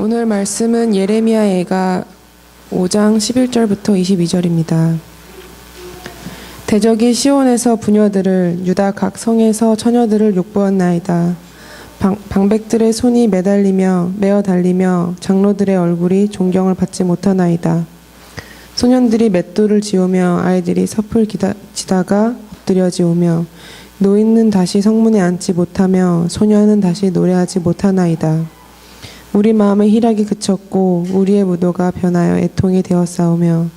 오늘 말씀은 예레미야애가 5장 11절부터 22절입니다. 대적이 시온에서 부녀들을 유다 각 성에서 처녀들을 욕보았나이다. 방백들의 손이 메어 달리며 장로들의 얼굴이 존경을 받지 못하나이다. 소년들이 맷돌을 지우며 아이들이 섭을 지다가 엎드려 지우며 노인은 다시 성문에 앉지 못하며 소년은 다시 노래하지 못하나이다. 우리 마음의 희락이 그쳤고 우리의 무도가 변하여 애통이 되었사오며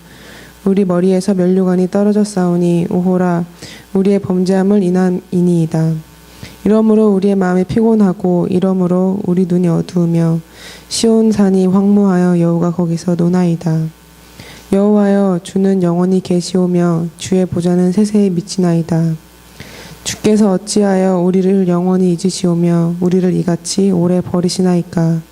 우리 머리에서 면류관이 떨어졌사오니 오호라 우리의 범죄함을 인하이니이다. 이러므로 우리의 마음이 피곤하고 이러므로 우리 눈이 어두우며 시온 산이 황무하여 여호가 거기서 노나이다. 여호와여 주는 영원히 계시오며 주의 보좌는 세세히 미치나이다. 주께서 어찌하여 우리를 영원히 잊으시오며 우리를 이같이 오래 버리시나이까.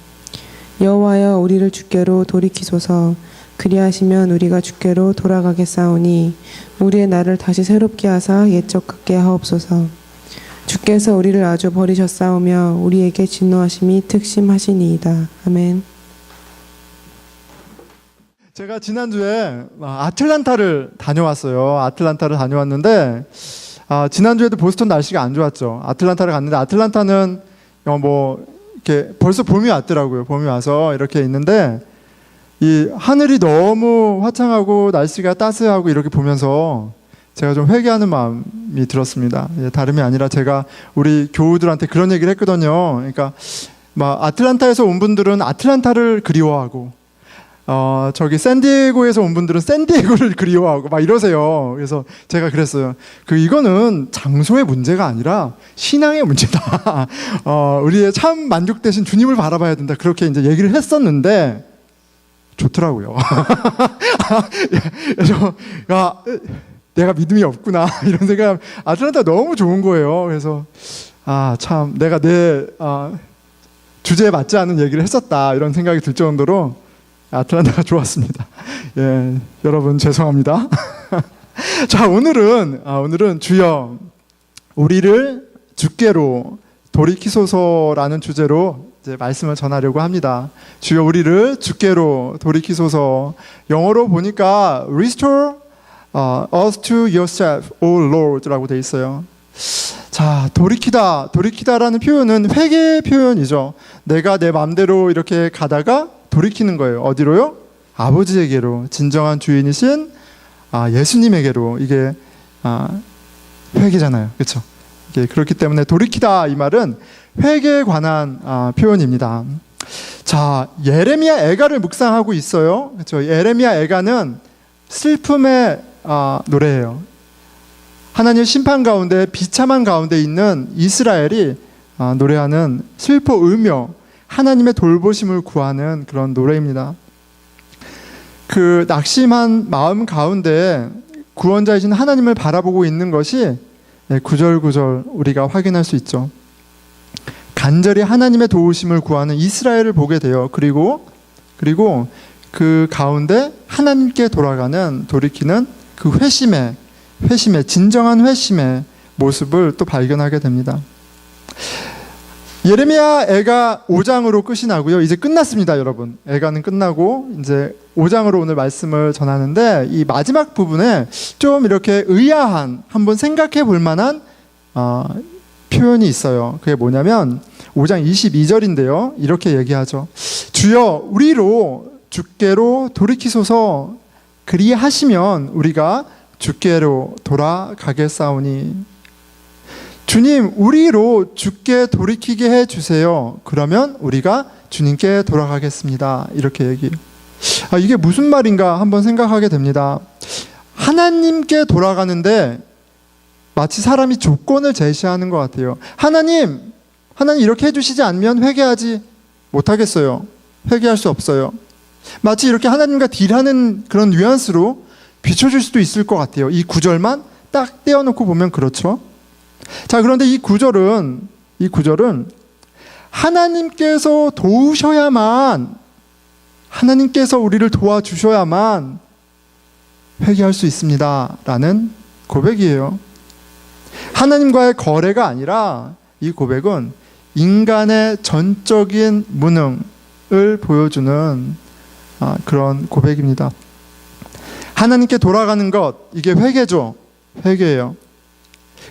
여호와여 우리를 주께로 돌이키소서. 그리하시면 우리가 주께로 돌아가겠사오니 우리의 날을 다시 새롭게 하사 옛적 같게 하옵소서. 주께서 우리를 아주 버리셨사오며 우리에게 진노하심이 특심하시니이다. 아멘. 제가 지난주에 아틀란타를 다녀왔어요. 아틀란타를 다녀왔는데 지난주에도 보스턴 날씨가 안 좋았죠. 아틀란타를 갔는데 아틀란타는 이렇게 벌써 봄이 왔더라고요. 봄이 와서 이렇게 있는데 이 하늘이 너무 화창하고 날씨가 따스하고 이렇게 보면서 제가 좀 회개하는 마음이 들었습니다. 다름이 아니라 제가 우리 교우들한테 그런 얘기를 했거든요. 그러니까 아틀란타에서 온 분들은 아틀란타를 그리워하고 저기 샌디에고에서 온 분들은 샌디에고를 그리워하고 막 이러세요. 그래서 제가 그랬어요. 이거는 장소의 문제가 아니라 신앙의 문제다. 우리의 참 만족되신 주님을 바라봐야 된다. 그렇게 이제 얘기를 했었는데 좋더라고요. 그래서 내가 믿음이 없구나 이런 생각. 아틀란타 너무 좋은 거예요. 그래서 참 내가 내 주제에 맞지 않는 얘기를 했었다 이런 생각이 들 정도로 아틀란타가 좋았습니다. 예, 여러분 죄송합니다. 자, 오늘은 주여 우리를 주께로 돌이키소서라는 주제로 이제 말씀을 전하려고 합니다. 주여 우리를 주께로 돌이키소서. 영어로 보니까 restore us to yourself, O Lord라고 돼 있어요. 자, 돌이키다라는 표현은 회개 표현이죠. 내가 내 마음대로 이렇게 가다가 돌이키는 거예요. 어디로요? 아버지에게로, 진정한 주인이신 예수님에게로. 이게 회개잖아요. 그렇죠? 그렇기 때문에 돌이키다 이 말은 회개에 관한 표현입니다. 자, 예레미야 애가를 묵상하고 있어요. 그렇죠? 예레미야 애가는 슬픔의 노래예요. 하나님 심판 가운데 비참한 가운데 있는 이스라엘이 노래하는 슬퍼 울며 하나님의 돌보심을 구하는 그런 노래입니다. 그 낙심한 마음 가운데 구원자이신 하나님을 바라보고 있는 것이 구절구절 우리가 확인할 수 있죠. 간절히 하나님의 도우심을 구하는 이스라엘을 보게 돼요. 그리고 그 가운데 하나님께 돌이키는 그 회심의 진정한 회심의 모습을 또 발견하게 됩니다. 예레미야 애가 5장으로 끝이 나고요. 이제 끝났습니다, 여러분. 애가는 끝나고 이제 5장으로 오늘 말씀을 전하는데 이 마지막 부분에 좀 이렇게 의아한, 한번 생각해 볼 만한 표현이 있어요. 그게 뭐냐면 5장 22절인데요. 이렇게 얘기하죠. 주여 우리로 주께로 돌이키소서. 그리하시면 우리가 주께로 돌아가겠사오니. 주님, 우리로 주께 돌이키게 해주세요. 그러면 우리가 주님께 돌아가겠습니다. 이렇게 얘기해요. 이게 무슨 말인가 한번 생각하게 됩니다. 하나님께 돌아가는데 마치 사람이 조건을 제시하는 것 같아요. 하나님 이렇게 해주시지 않으면 회개하지 못하겠어요. 회개할 수 없어요. 마치 이렇게 하나님과 딜하는 그런 뉘앙스로 비춰질 수도 있을 것 같아요. 이 구절만 딱 떼어놓고 보면 그렇죠. 자, 그런데 이 구절은 하나님께서 도우셔야만, 하나님께서 우리를 도와주셔야만 회개할 수 있습니다 라는 고백이에요. 하나님과의 거래가 아니라 이 고백은 인간의 전적인 무능, 보여주는 그런 고백입니다. 하나님께 돌아가는 것, 이게 회개죠. 회개예요.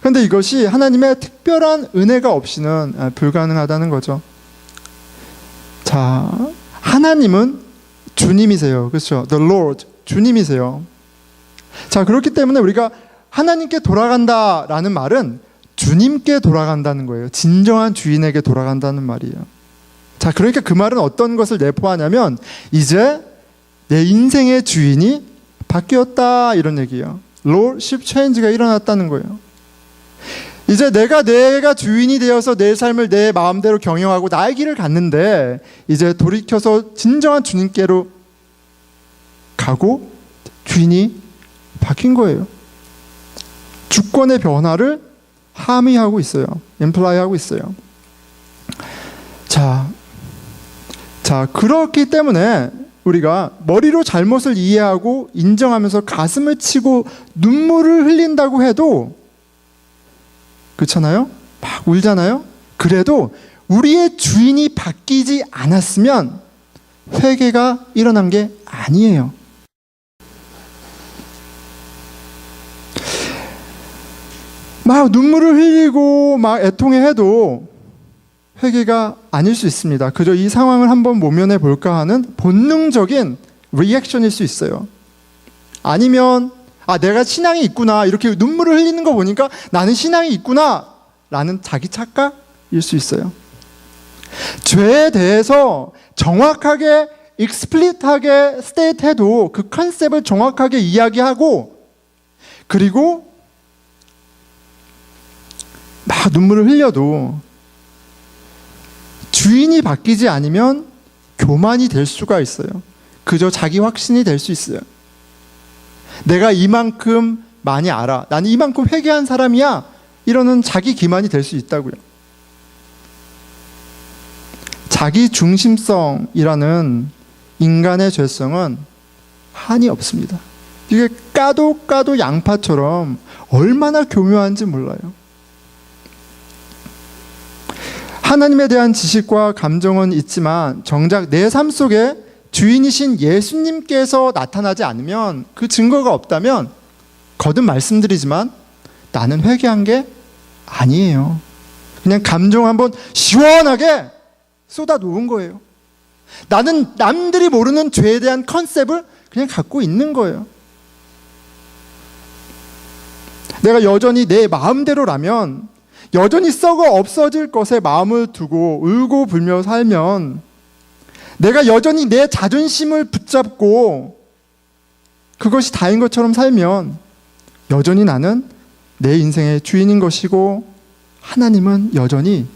그런데 이것이 하나님의 특별한 은혜가 없이는 불가능하다는 거죠. 자, 하나님은 주님이세요. 그렇죠? The Lord, 주님이세요. 자, 그렇기 때문에 우리가 하나님께 돌아간다라는 말은 주님께 돌아간다는 거예요. 진정한 주인에게 돌아간다는 말이에요. 자, 그러니까 그 말은 어떤 것을 내포하냐면 이제 내 인생의 주인이 바뀌었다, 이런 얘기예요. Lordship change가 일어났다는 거예요. 이제 내가 주인이 되어서 내 삶을 내 마음대로 경영하고 나의 길을 갔는데 이제 돌이켜서 진정한 주님께로 가고 주인이 바뀐 거예요. 주권의 변화를 함의하고 있어요. 임플라이하고 있어요. 자, 그렇기 때문에 우리가 머리로 잘못을 이해하고 인정하면서 가슴을 치고 눈물을 흘린다고 해도, 그렇잖아요? 막 울잖아요? 그래도 우리의 주인이 바뀌지 않았으면 회개가 일어난 게 아니에요. 막 눈물을 흘리고 막 애통해해도 회개가 아닐 수 있습니다. 그저 이 상황을 한번 모면해 볼까 하는 본능적인 리액션일 수 있어요. 아니면 내가 신앙이 있구나, 이렇게 눈물을 흘리는 거 보니까 나는 신앙이 있구나 라는 자기 착각일 수 있어요. 죄에 대해서 정확하게 익스플릿하게 스테이트해도 그 컨셉을 정확하게 이야기하고 그리고 막 눈물을 흘려도 주인이 바뀌지 않으면 교만이 될 수가 있어요. 그저 자기 확신이 될 수 있어요. 내가 이만큼 많이 알아, 나는 이만큼 회개한 사람이야, 이러는 자기 기만이 될 수 있다고요. 자기 중심성이라는 인간의 죄성은 한이 없습니다. 이게 까도 양파처럼 얼마나 교묘한지 몰라요. 하나님에 대한 지식과 감정은 있지만 정작 내 삶 속에 주인이신 예수님께서 나타나지 않으면, 그 증거가 없다면 거듭 말씀드리지만 나는 회개한 게 아니에요. 그냥 감정 한번 시원하게 쏟아 놓은 거예요. 나는 남들이 모르는 죄에 대한 컨셉을 그냥 갖고 있는 거예요. 내가 여전히 내 마음대로라면, 여전히 썩어 없어질 것에 마음을 두고 울고 불며 살면, 내가 여전히 내 자존심을 붙잡고 그것이 다인 것처럼 살면 여전히 나는 내 인생의 주인인 것이고 하나님은 여전히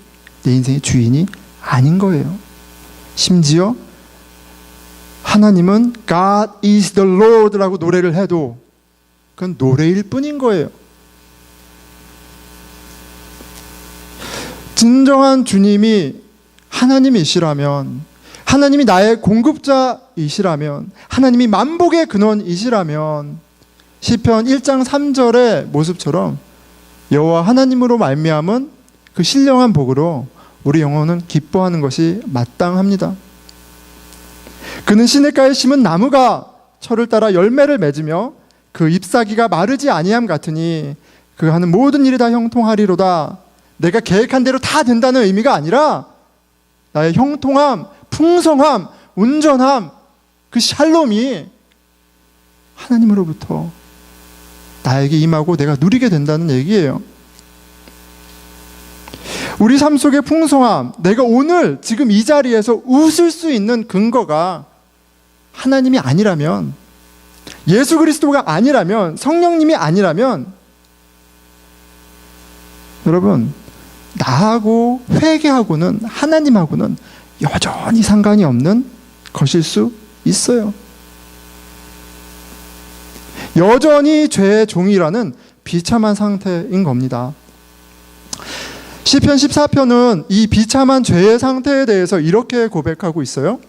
내 인생의 주인이 아닌 거예요. 심지어 하나님은 God is the Lord라고 노래를 해도 그건 노래일 뿐인 거예요. 진정한 주님이 하나님이시라면, 하나님이 나의 공급자이시라면, 하나님이 만복의 근원이시라면 시편 1장 3절의 모습처럼 여호와 하나님으로 말미암은 그 신령한 복으로 우리 영혼은 기뻐하는 것이 마땅합니다. 그는 시냇가에 심은 나무가 철을 따라 열매를 맺으며 그 잎사귀가 마르지 아니함 같으니 그 하는 모든 일이 다 형통하리로다. 내가 계획한 대로 다 된다는 의미가 아니라 나의 형통함, 풍성함, 온전함, 그 샬롬이 하나님으로부터 나에게 임하고 내가 누리게 된다는 얘기예요. 우리 삶 속의 풍성함, 내가 오늘 지금 이 자리에서 웃을 수 있는 근거가 하나님이 아니라면, 예수 그리스도가 아니라면, 성령님이 아니라면, 여러분, 나하고 회개하고는, 하나님하고는 여전히 상관이 없는 것일 수 있어요. 여전히 죄의 종이라는 비참한 상태인 겁니다. 시편 14편은 이 비참한 죄의 상태에 대해서 이렇게 고백하고 있어요.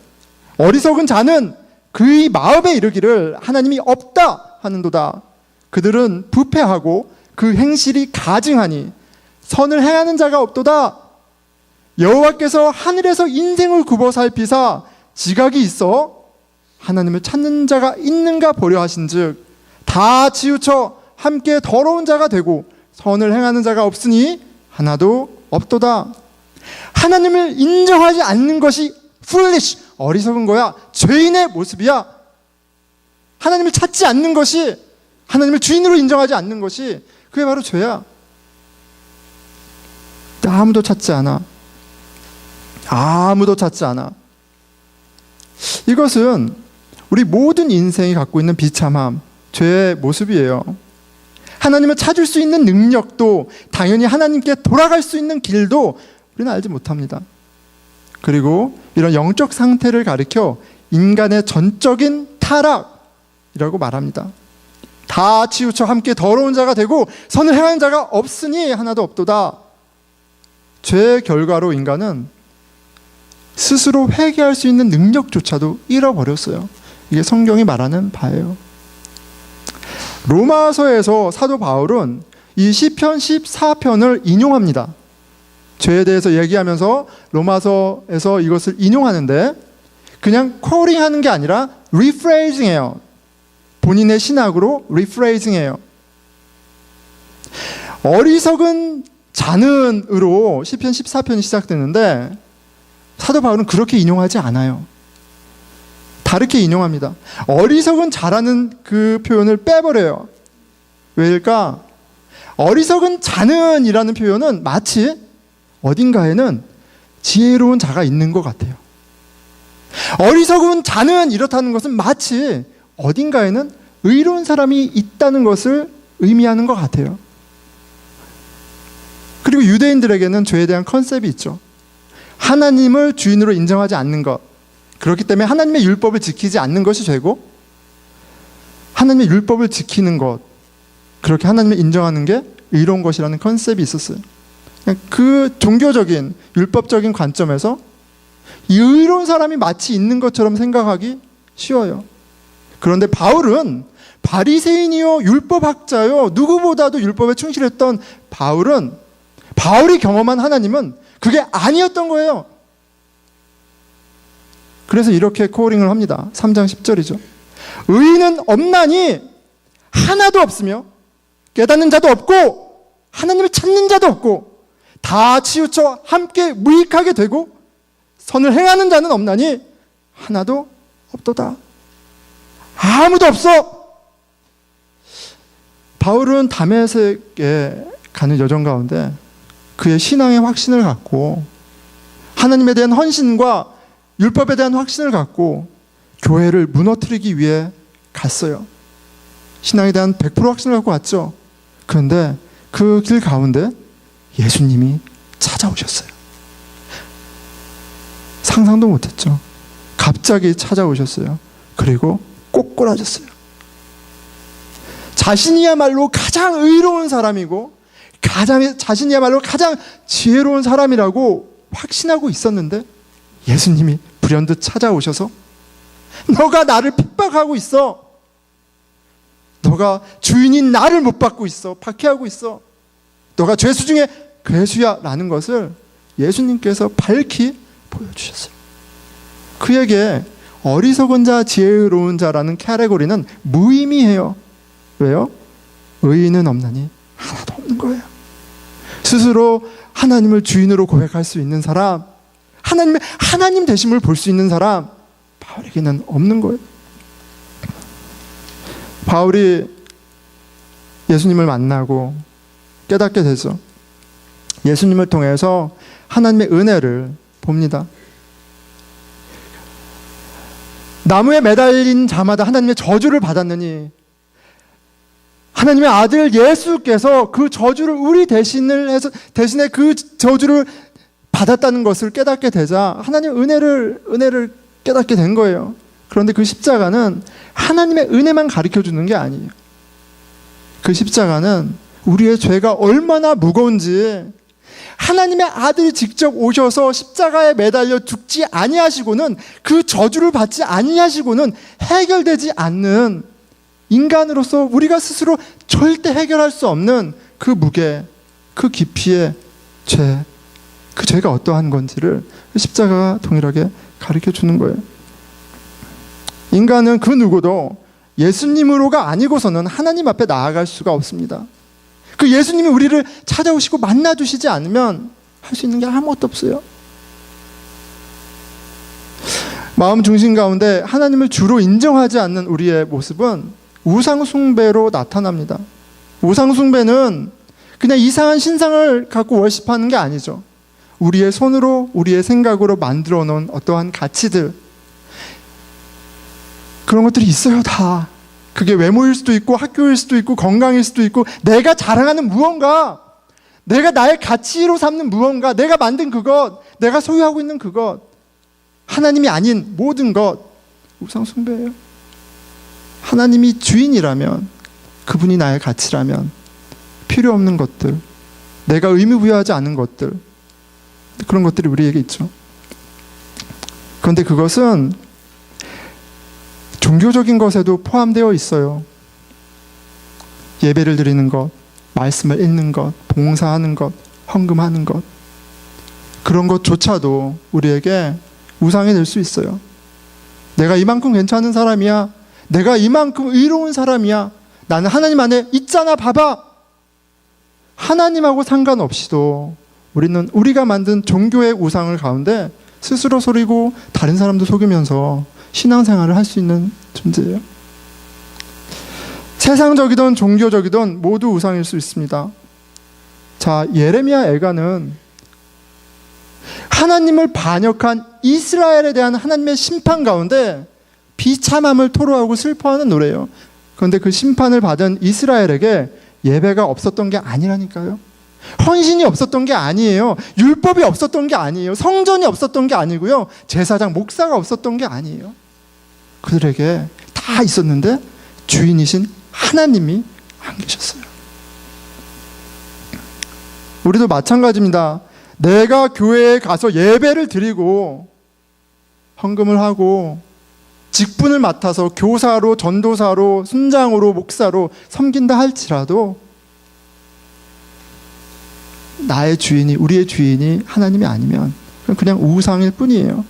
어리석은 자는 그의 마음에 이르기를 하나님이 없다 하는도다. 그들은 부패하고 그 행실이 가증하니 선을 행하는 자가 없도다. 여호와께서 하늘에서 인생을 굽어 살피사 지각이 있어 하나님을 찾는 자가 있는가 보려 하신즉 다 치우쳐 함께 더러운 자가 되고 선을 행하는 자가 없으니 하나도 없도다. 하나님을 인정하지 않는 것이 foolish, 어리석은 거야. 죄인의 모습이야. 하나님을 찾지 않는 것이, 하나님을 주인으로 인정하지 않는 것이 그게 바로 죄야. 아무도 찾지 않아. 아무도 찾지 않아. 이것은 우리 모든 인생이 갖고 있는 비참함, 죄의 모습이에요. 하나님을 찾을 수 있는 능력도, 당연히 하나님께 돌아갈 수 있는 길도 우리는 알지 못합니다. 그리고 이런 영적 상태를 가리켜 인간의 전적인 타락이라고 말합니다. 다 치우쳐 함께 더러운 자가 되고 선을 행하는 자가 없으니 하나도 없도다. 죄의 결과로 인간은 스스로 회개할 수 있는 능력조차도 잃어버렸어요. 이게 성경이 말하는 바예요. 로마서에서 사도 바울은 이 시편 14편을 인용합니다. 죄에 대해서 얘기하면서 로마서에서 이것을 인용하는데 그냥 코딩하는 게 아니라 리프레이징해요. 본인의 신학으로 리프레이징해요. 어리석은 자는으로 시편 14편이 시작되는데 사도 바울은 그렇게 인용하지 않아요. 다르게 인용합니다. 어리석은 자라는 그 표현을 빼버려요. 왜일까? 어리석은 자는이라는 표현은 마치 어딘가에는 지혜로운 자가 있는 것 같아요. 어리석은 자는 이렇다는 것은 마치 어딘가에는 의로운 사람이 있다는 것을 의미하는 것 같아요. 그리고 유대인들에게는 죄에 대한 컨셉이 있죠. 하나님을 주인으로 인정하지 않는 것, 그렇기 때문에 하나님의 율법을 지키지 않는 것이 죄고, 하나님의 율법을 지키는 것, 그렇게 하나님을 인정하는 게 의로운 것이라는 컨셉이 있었어요. 그 종교적인 율법적인 관점에서 이 의로운 사람이 마치 있는 것처럼 생각하기 쉬워요. 그런데 바울은 바리새인이요 율법학자요 누구보다도 율법에 충실했던 바울이 경험한 하나님은 그게 아니었던 거예요. 그래서 이렇게 코딩을 합니다. 3장 10절이죠. 의인은 없나니 하나도 없으며 깨닫는 자도 없고 하나님을 찾는 자도 없고 다 치우쳐 함께 무익하게 되고 선을 행하는 자는 없나니 하나도 없도다. 아무도 없어. 바울은 다메섹에 가는 여정 가운데 그의 신앙의 확신을 갖고 하나님에 대한 헌신과 율법에 대한 확신을 갖고 교회를 무너뜨리기 위해 갔어요. 신앙에 대한 100% 확신을 갖고 왔죠. 그런데 그 길 가운데 예수님이 찾아오셨어요. 상상도 못했죠. 갑자기 찾아오셨어요. 그리고 꼬꾸라졌어요. 자신이야말로 가장 의로운 사람이고 자신이야말로 가장 지혜로운 사람이라고 확신하고 있었는데 예수님이 불현듯 찾아오셔서 너가 나를 핍박하고 있어. 너가 주인인 나를 못 받고 있어. 박해하고 있어. 너가 죄수 중에 괴수야 라는 것을 예수님께서 밝히 보여주셨어요. 그에게 어리석은 자, 지혜로운 자라는 카테고리는 무의미해요. 왜요? 의인은 없나니 하나도 없는 거예요. 스스로 하나님을 주인으로 고백할 수 있는 사람, 하나님 되심을 볼 수 있는 사람, 바울에게는 없는 거예요. 바울이 예수님을 만나고 깨닫게 되죠. 예수님을 통해서 하나님의 은혜를 봅니다. 나무에 매달린 자마다 하나님의 저주를 받았느니 하나님의 아들 예수께서 그 저주를 우리 대신에 그 저주를 받았다는 것을 깨닫게 되자 하나님의 은혜를 깨닫게 된 거예요. 그런데 그 십자가는 하나님의 은혜만 가르쳐 주는 게 아니에요. 그 십자가는 우리의 죄가 얼마나 무거운지 하나님의 아들이 직접 오셔서 십자가에 매달려 죽지 아니하시고는 그 저주를 받지 아니하시고는 해결되지 않는 인간으로서 우리가 스스로 절대 해결할 수 없는 그 무게, 그 깊이의 죄, 그 죄가 어떠한 건지를 십자가가 동일하게 가르쳐 주는 거예요. 인간은 그 누구도 예수님으로가 아니고서는 하나님 앞에 나아갈 수가 없습니다. 그 예수님이 우리를 찾아오시고 만나주시지 않으면 할 수 있는 게 아무것도 없어요. 마음 중심 가운데 하나님을 주로 인정하지 않는 우리의 모습은 우상 숭배로 나타납니다. 우상 숭배는 그냥 이상한 신상을 갖고 월십하는 게 아니죠. 우리의 손으로, 우리의 생각으로 만들어 놓은 어떠한 가치들, 그런 것들이 있어요. 다. 그게 외모일 수도 있고 학교일 수도 있고 건강일 수도 있고 내가 자랑하는 무언가, 내가 나의 가치로 삼는 무언가, 내가 만든 그것, 내가 소유하고 있는 그것, 하나님이 아닌 모든 것, 우상 숭배예요. 하나님이 주인이라면, 그분이 나의 가치라면 필요 없는 것들, 내가 의미 부여하지 않은 것들, 그런 것들이 우리에게 있죠. 그런데 그것은 종교적인 것에도 포함되어 있어요. 예배를 드리는 것, 말씀을 읽는 것, 봉사하는 것, 헌금하는 것, 그런 것조차도 우리에게 우상이 될 수 있어요. 내가 이만큼 괜찮은 사람이야, 내가 이만큼 의로운 사람이야, 나는 하나님 안에 있잖아, 봐봐. 하나님하고 상관없이도 우리는 우리가 만든 종교의 우상을 가운데 스스로 속이고 다른 사람도 속이면서 신앙생활을 할 수 있는 존재예요. 세상적이든 종교적이든 모두 우상일 수 있습니다. 자, 예레미야 애가는 하나님을 반역한 이스라엘에 대한 하나님의 심판 가운데 비참함을 토로하고 슬퍼하는 노래예요. 그런데 그 심판을 받은 이스라엘에게 예배가 없었던 게 아니라니까요. 헌신이 없었던 게 아니에요. 율법이 없었던 게 아니에요. 성전이 없었던 게 아니고요. 제사장, 목사가 없었던 게 아니에요. 그들에게 다 있었는데 주인이신 하나님이 안 계셨어요. 우리도 마찬가지입니다. 내가 교회에 가서 예배를 드리고 헌금을 하고 직분을 맡아서 교사로, 전도사로, 순장으로, 목사로 섬긴다 할지라도 나의 주인이, 우리의 주인이 하나님이 아니면 그냥 우상일 뿐이에요.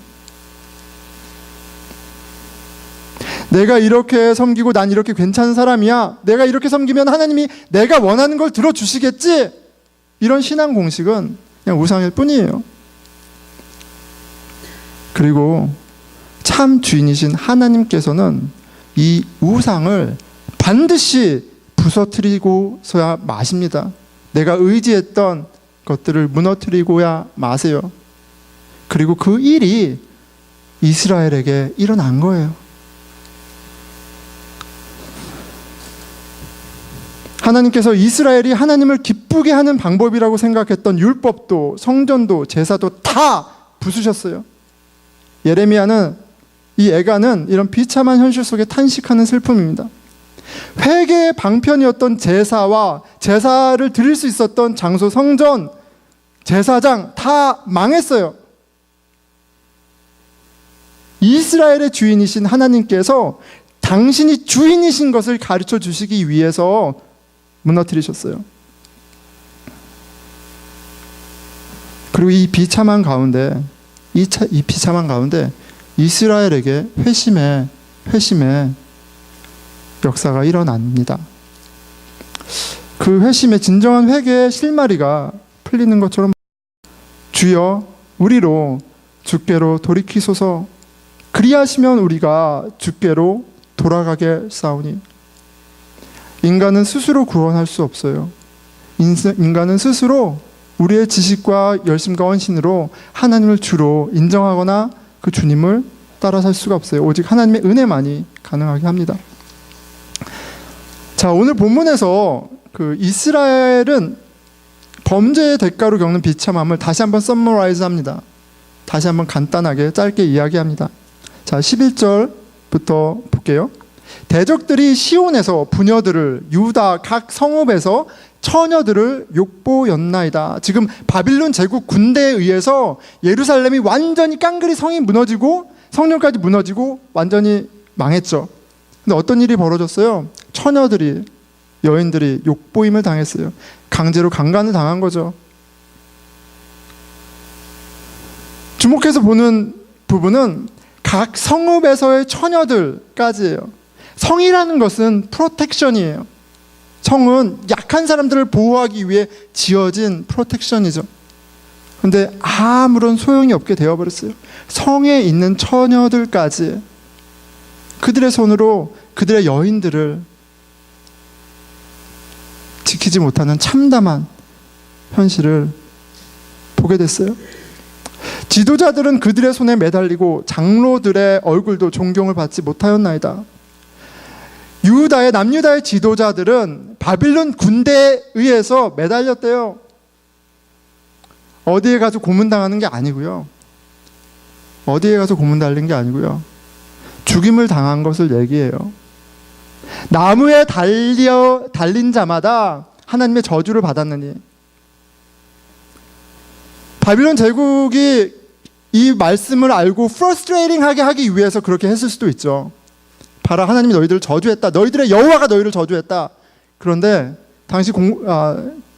내가 이렇게 섬기고 난 이렇게 괜찮은 사람이야, 내가 이렇게 섬기면 하나님이 내가 원하는 걸 들어주시겠지, 이런 신앙 공식은 그냥 우상일 뿐이에요. 그리고 참 주인이신 하나님께서는 이 우상을 반드시 부서뜨리고서야 마십니다. 내가 의지했던 것들을 무너뜨리고야 마세요. 그리고 그 일이 이스라엘에게 일어난 거예요. 하나님께서 이스라엘이 하나님을 기쁘게 하는 방법이라고 생각했던 율법도, 성전도, 제사도 다 부수셨어요. 예레미야는, 이 애가는 이런 비참한 현실 속에 탄식하는 슬픔입니다. 회개의 방편이었던 제사와 제사를 드릴 수 있었던 장소, 성전, 제사장 다 망했어요. 이스라엘의 주인이신 하나님께서 당신이 주인이신 것을 가르쳐 주시기 위해서 무너뜨리셨어요. 그리고 이 비참한 가운데, 이 비참한 가운데 이스라엘에게 회심의 역사가 일어납니다. 그 회심의 진정한 회개의 실마리가 풀리는 것처럼, 주여 우리로 주께로 돌이키소서, 그리하시면 우리가 주께로 돌아가게 싸우니. 인간은 스스로 구원할 수 없어요. 인간은 스스로 우리의 지식과 열심과 헌신으로 하나님을 주로 인정하거나 그 주님을 따라 살 수가 없어요. 오직 하나님의 은혜만이 가능하게 합니다. 자, 오늘 본문에서 그 이스라엘은 범죄의 대가로 겪는 비참함을 다시 한번 서머라이즈 합니다. 다시 한번 간단하게 짧게 이야기합니다. 자, 11절부터 볼게요. 대적들이 시온에서 부녀들을, 유다 각 성읍에서 처녀들을 욕보였나이다. 지금 바빌론 제국 군대에 의해서 예루살렘이 완전히 깡그리 성이 무너지고 성령까지 무너지고 완전히 망했죠. 근데 어떤 일이 벌어졌어요? 처녀들이, 여인들이 욕보임을 당했어요. 강제로 강간을 당한 거죠. 주목해서 보는 부분은 각 성읍에서의 처녀들까지예요. 성이라는 것은 프로텍션이에요. 성은 약한 사람들을 보호하기 위해 지어진 프로텍션이죠. 근데 아무런 소용이 없게 되어버렸어요. 성에 있는 처녀들까지 그들의 손으로 그들의 여인들을 지키지 못하는 참담한 현실을 보게 됐어요. 지도자들은 그들의 손에 매달리고 장로들의 얼굴도 존경을 받지 못하였나이다. 남유다의 지도자들은 바빌론 군대에 의해서 매달렸대요. 어디에 가서 고문당하는 게 아니고요. 어디에 가서 고문달린 게 아니고요. 죽임을 당한 것을 얘기해요. 나무에 달린 자마다 하나님의 저주를 받았느니. 바빌론 제국이 이 말씀을 알고 프러스트레이팅하게 하기 위해서 그렇게 했을 수도 있죠. 봐라, 하나님이 너희들을 저주했다. 너희들의 여호와가 너희를 저주했다. 그런데 당시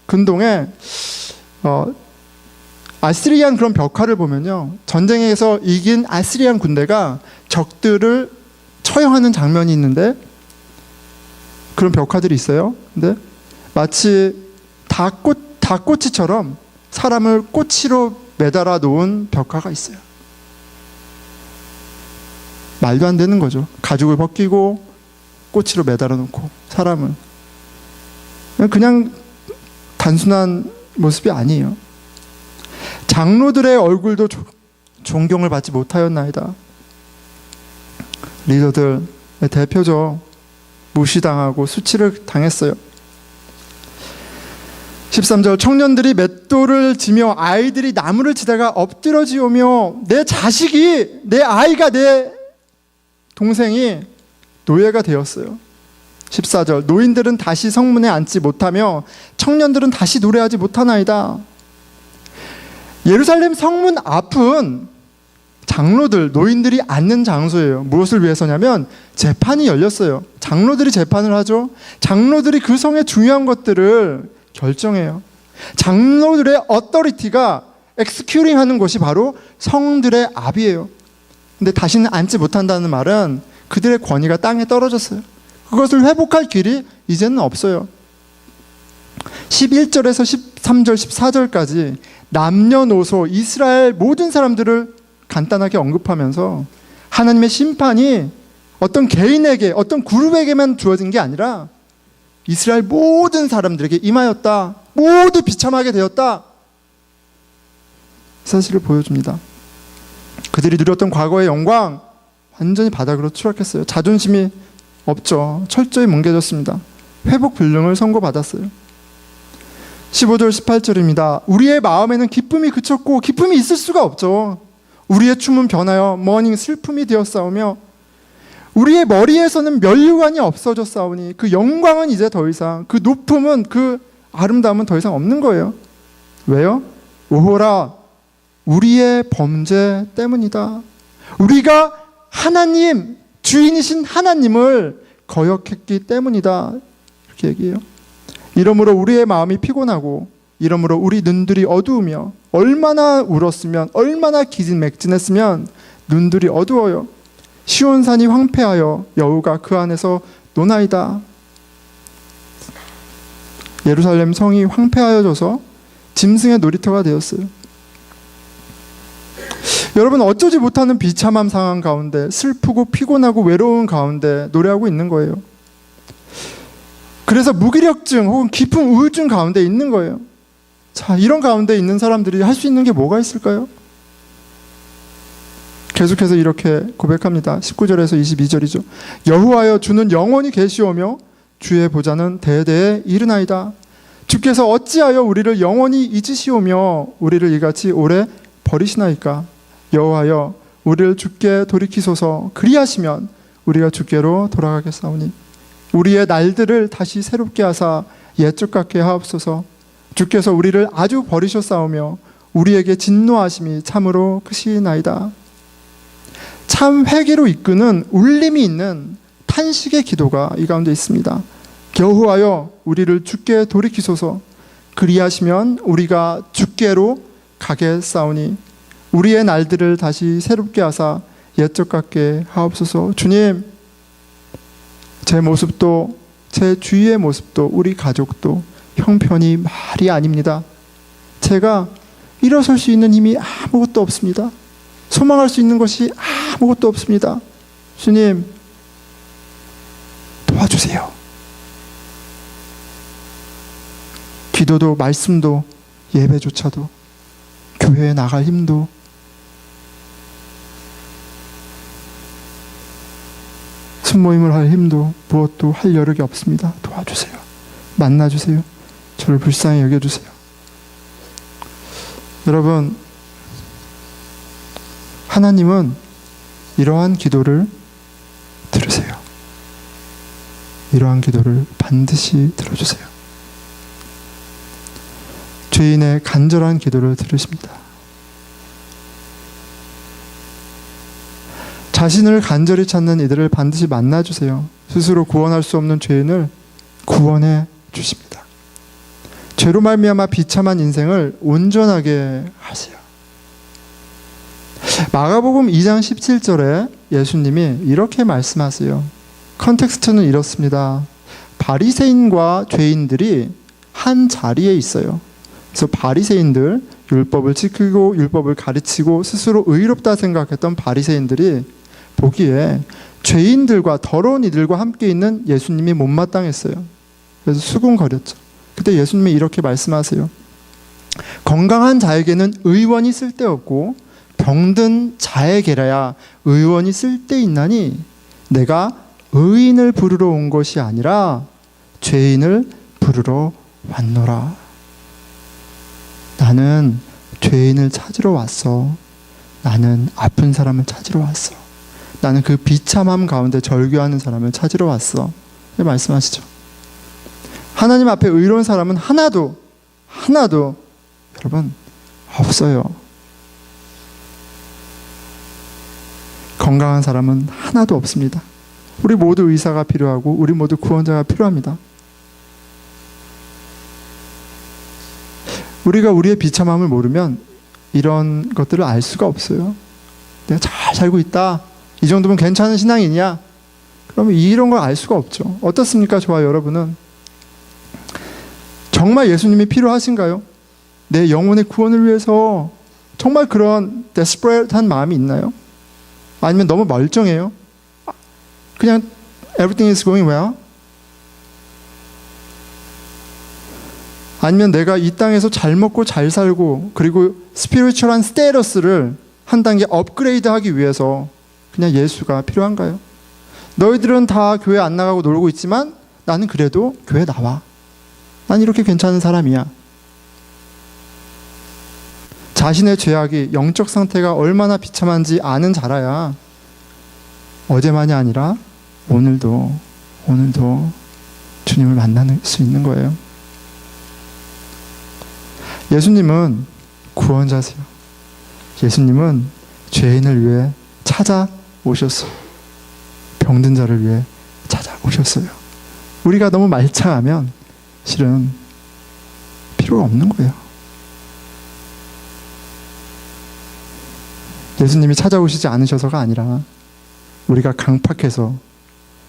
근동에 아시리안 그런 벽화를 보면요, 전쟁에서 이긴 아시리안 군대가 적들을 처형하는 장면이 있는데 그런 벽화들이 있어요. 근데 마치 닭꼬치처럼 사람을 꼬치로 매달아 놓은 벽화가 있어요. 말도 안 되는 거죠. 가죽을 벗기고 꼬치로 매달아 놓고 사람을. 그냥 단순한 모습이 아니에요. 장로들의 얼굴도 존경을 받지 못하였나이다. 리더들의 대표죠. 무시당하고 수치를 당했어요. 13절, 청년들이 맷돌을 지며 아이들이 나무를 치다가 엎드러지오며 내 자식이, 내 아이가, 내 동생이 노예가 되었어요. 14절, 노인들은 다시 성문에 앉지 못하며 청년들은 다시 노래하지 못하나이다. 예루살렘 성문 앞은 장로들, 노인들이 앉는 장소예요. 무엇을 위해서냐면 재판이 열렸어요. 장로들이 재판을 하죠. 장로들이 그 성의 중요한 것들을 결정해요. 장로들의 어떠리티가 엑스큐링 하는 곳이 바로 성들의 앞이에요. 근데 다시는 앉지 못한다는 말은 그들의 권위가 땅에 떨어졌어요. 그것을 회복할 길이 이제는 없어요. 11절에서 13절, 14절까지 남녀노소 이스라엘 모든 사람들을 간단하게 언급하면서 하나님의 심판이 어떤 개인에게, 어떤 그룹에게만 주어진 게 아니라 이스라엘 모든 사람들에게 임하였다. 모두 비참하게 되었다. 사실을 보여줍니다. 그들이 누렸던 과거의 영광 완전히 바닥으로 추락했어요. 자존심이 없죠. 철저히 뭉개졌습니다. 회복 불능을 선고받았어요. 15절 18절입니다. 우리의 마음에는 기쁨이 그쳤고 기쁨이 있을 수가 없죠. 우리의 춤은 변하여 머닝 슬픔이 되었사오며 우리의 머리에서는 면류관이 없어졌사오니 그 영광은 이제 더 이상, 그 높음은, 그 아름다움은 더 이상 없는 거예요. 왜요? 오호라, 우리의 범죄 때문이다. 우리가 하나님, 주인이신 하나님을 거역했기 때문이다. 이렇게 얘기해요. 이러므로 우리의 마음이 피곤하고 이러므로 우리 눈들이 어두우며 얼마나 울었으면, 얼마나 기진맥진했으면 눈들이 어두워요. 시온산이 황폐하여 여우가 그 안에서 노나이다. 예루살렘 성이 황폐하여져서 짐승의 놀이터가 되었어요. 여러분, 어쩌지 못하는 비참한 상황 가운데, 슬프고 피곤하고 외로운 가운데 노래하고 있는 거예요. 그래서 무기력증 혹은 깊은 우울증 가운데 있는 거예요. 자, 이런 가운데 있는 사람들이 할 수 있는 게 뭐가 있을까요? 계속해서 이렇게 고백합니다. 19절에서 22절이죠. 여호와여, 주는 영원히 계시오며 주의 보좌는 대대에 이르나이다. 주께서 어찌하여 우리를 영원히 잊으시오며 우리를 이같이 오래 버리시나이까. 여호와여, 우리를 주께 돌이키소서. 그리하시면 우리가 주께로 돌아가겠사오니 우리의 날들을 다시 새롭게 하사 옛적 같게 하옵소서. 주께서 우리를 아주 버리셨사오며 우리에게 진노하심이 참으로 크시나이다. 참 회개로 이끄는 울림이 있는 탄식의 기도가 이 가운데 있습니다. 여호와여, 우리를 주께 돌이키소서. 그리하시면 우리가 주께로 가겠사오니 우리의 날들을 다시 새롭게 하사 옛적 같게 하옵소서. 주님, 제 모습도 제 주위의 모습도 우리 가족도 형편이 말이 아닙니다. 제가 일어설 수 있는 힘이 아무것도 없습니다. 소망할 수 있는 것이 아무것도 없습니다. 주님, 도와주세요. 기도도 말씀도 예배조차도 교회에 나갈 힘도 순모임을 할 힘도 무엇도 할 여력이 없습니다. 도와주세요. 만나주세요. 저를 불쌍히 여겨주세요. 여러분, 하나님은 이러한 기도를 들으세요. 이러한 기도를 반드시 들어주세요. 죄인의 간절한 기도를 들으십니다. 자신을 간절히 찾는 이들을 반드시 만나주세요. 스스로 구원할 수 없는 죄인을 구원해 주십니다. 죄로 말미암아 비참한 인생을 온전하게 하세요. 마가복음 2장 17절에 예수님이 이렇게 말씀하세요. 컨텍스트는 이렇습니다. 바리새인과 죄인들이 한 자리에 있어요. 그래서 바리새인들, 율법을 지키고 율법을 가르치고 스스로 의롭다 생각했던 바리새인들이 보기에 죄인들과 더러운 이들과 함께 있는 예수님이 못마땅했어요. 그래서 수군거렸죠. 그때 예수님이 이렇게 말씀하세요. 건강한 자에게는 의원이 쓸데없고 병든 자에게라야 의원이 쓸데있나니 내가 의인을 부르러 온 것이 아니라 죄인을 부르러 왔노라. 나는 죄인을 찾으러 왔어. 나는 아픈 사람을 찾으러 왔어. 나는 그 비참함 가운데 절규하는 사람을 찾으러 왔어. 이렇게 말씀하시죠. 하나님 앞에 의로운 사람은 하나도 여러분 없어요. 건강한 사람은 하나도 없습니다. 우리 모두 의사가 필요하고 우리 모두 구원자가 필요합니다. 우리가 우리의 비참함을 모르면 이런 것들을 알 수가 없어요. 내가 잘 살고 있다. 이 정도면 괜찮은 신앙이냐? 그러면 이런 걸 알 수가 없죠. 어떻습니까? 저와 여러분은 정말 예수님이 필요하신가요? 내 영혼의 구원을 위해서 정말 그런 데스퍼레이트한 마음이 있나요? 아니면 너무 멀쩡해요? 그냥 everything is going well? 아니면 내가 이 땅에서 잘 먹고 잘 살고 그리고 스피리추얼한 스테이터스를 한 단계 업그레이드하기 위해서 그냥 예수가 필요한가요? 너희들은 다 교회 안 나가고 놀고 있지만 나는 그래도 교회 나와. 난 이렇게 괜찮은 사람이야. 자신의 죄악이 영적 상태가 얼마나 비참한지 아는 자라야 어제만이 아니라 오늘도 주님을 만날 수 있는 거예요. 예수님은 구원자세요. 예수님은 죄인을 위해 찾아오셨어요. 병든 자를 위해 찾아오셨어요. 우리가 너무 말창하면 실은 필요가 없는 거예요. 예수님이 찾아오시지 않으셔서가 아니라 우리가 강팍해서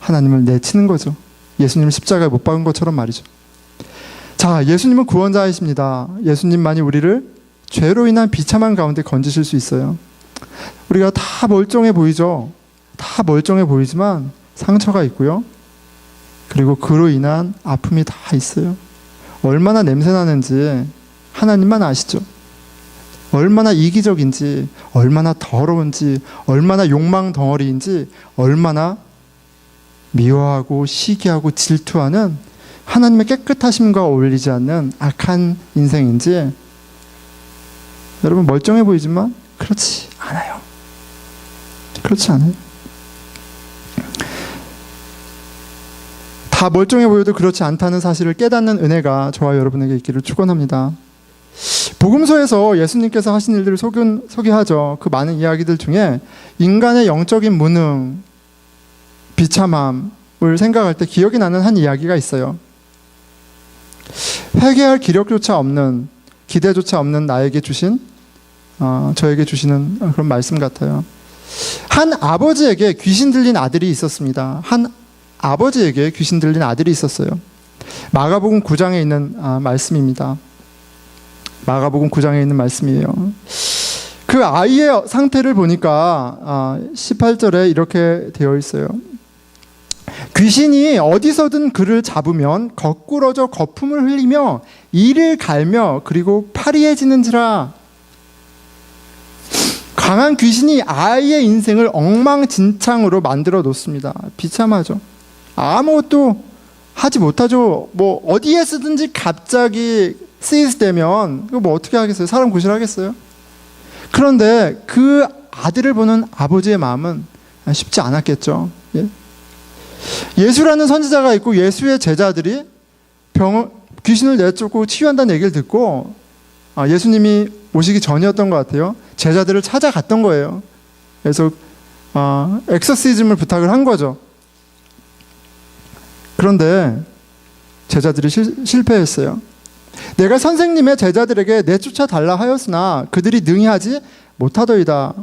하나님을 내치는 거죠. 예수님을 십자가에 못 박은 것처럼 말이죠. 자, 예수님은 구원자이십니다. 예수님만이 우리를 죄로 인한 비참한 가운데 건지실 수 있어요. 우리가 다 멀쩡해 보이죠. 다 멀쩡해 보이지만 상처가 있고요. 그리고 그로 인한 아픔이 다 있어요. 얼마나 냄새나는지 하나님만 아시죠. 얼마나 이기적인지, 얼마나 더러운지, 얼마나 욕망 덩어리인지, 얼마나 미워하고 시기하고 질투하는 하나님의 깨끗하심과 어울리지 않는 악한 인생인지 여러분 멀쩡해 보이지만 그렇지 않아요. 그렇지 않아요. 다 멀쩡해 보여도 그렇지 않다는 사실을 깨닫는 은혜가 저와 여러분에게 있기를 축원합니다. 복음서에서 예수님께서 하신 일들을 소개하죠. 그 많은 이야기들 중에 인간의 영적인 무능, 비참함을 생각할 때 기억이 나는 한 이야기가 있어요. 회개할 기력조차 없는, 기대조차 없는 나에게 주신, 저에게 주시는 그런 말씀 같아요. 한 아버지에게 귀신 들린 아들이 있었습니다. 한 아버지에게 귀신 들린 아들이 있었어요. 마가복음 9장에 있는 말씀입니다. 마가복음 9장에 있는 말씀이에요. 그 아이의 상태를 보니까 18절에 이렇게 되어 있어요. 귀신이 어디서든 그를 잡으면 거꾸러져 거품을 흘리며 이를 갈며 그리고 파리해지는지라. 강한 귀신이 아이의 인생을 엉망진창으로 만들어 놓습니다. 비참하죠. 아무것도 하지 못하죠. 뭐 어디에 쓰든지 갑자기 쓰이스되면 이거 뭐 어떻게 하겠어요? 사람 구실하겠어요? 그런데 그 아들을 보는 아버지의 마음은 쉽지 않았겠죠. 예수라는 선지자가 있고 예수의 제자들이 귀신을 내쫓고 치유한다는 얘기를 듣고 예수님이 오시기 전이었던 것 같아요. 제자들을 찾아갔던 거예요. 그래서 엑서시즘을 부탁을 한 거죠. 그런데 제자들이 실패했어요. 내가 선생님의 제자들에게 내쫓아 달라 하였으나 그들이 능히 하지 못하더이다.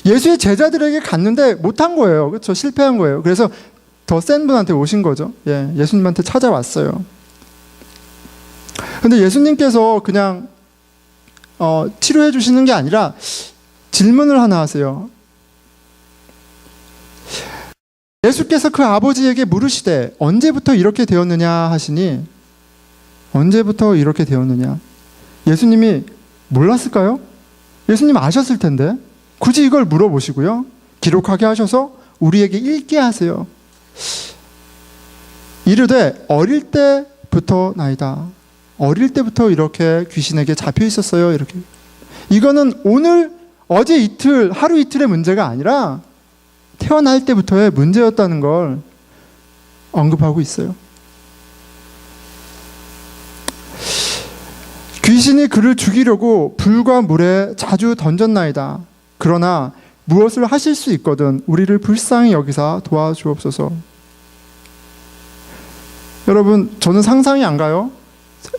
예수의 제자들에게 갔는데 못한 거예요. 그렇죠? 실패한 거예요. 그래서 더 센 분한테 오신 거죠. 예수님한테 찾아왔어요. 근데 예수님께서 그냥 치료해 주시는 게 아니라 질문을 하나 하세요. 예수께서 그 아버지에게 물으시되 언제부터 이렇게 되었느냐 하시니, 언제부터 이렇게 되었느냐? 예수님이 몰랐을까요? 예수님 아셨을 텐데 굳이 이걸 물어보시고요. 기록하게 하셔서 우리에게 읽게 하세요. 이르되 어릴 때부터 나이다. 어릴 때부터 이렇게 귀신에게 잡혀 있었어요. 이렇게. 이거는 오늘, 어제 이틀, 하루 이틀의 문제가 아니라 태어날 때부터의 문제였다는 걸 언급하고 있어요. 귀신이 그를 죽이려고 불과 물에 자주 던졌나이다. 그러나 무엇을 하실 수 있거든 우리를 불쌍히 여기사 도와주옵소서. 여러분, 저는 상상이 안 가요.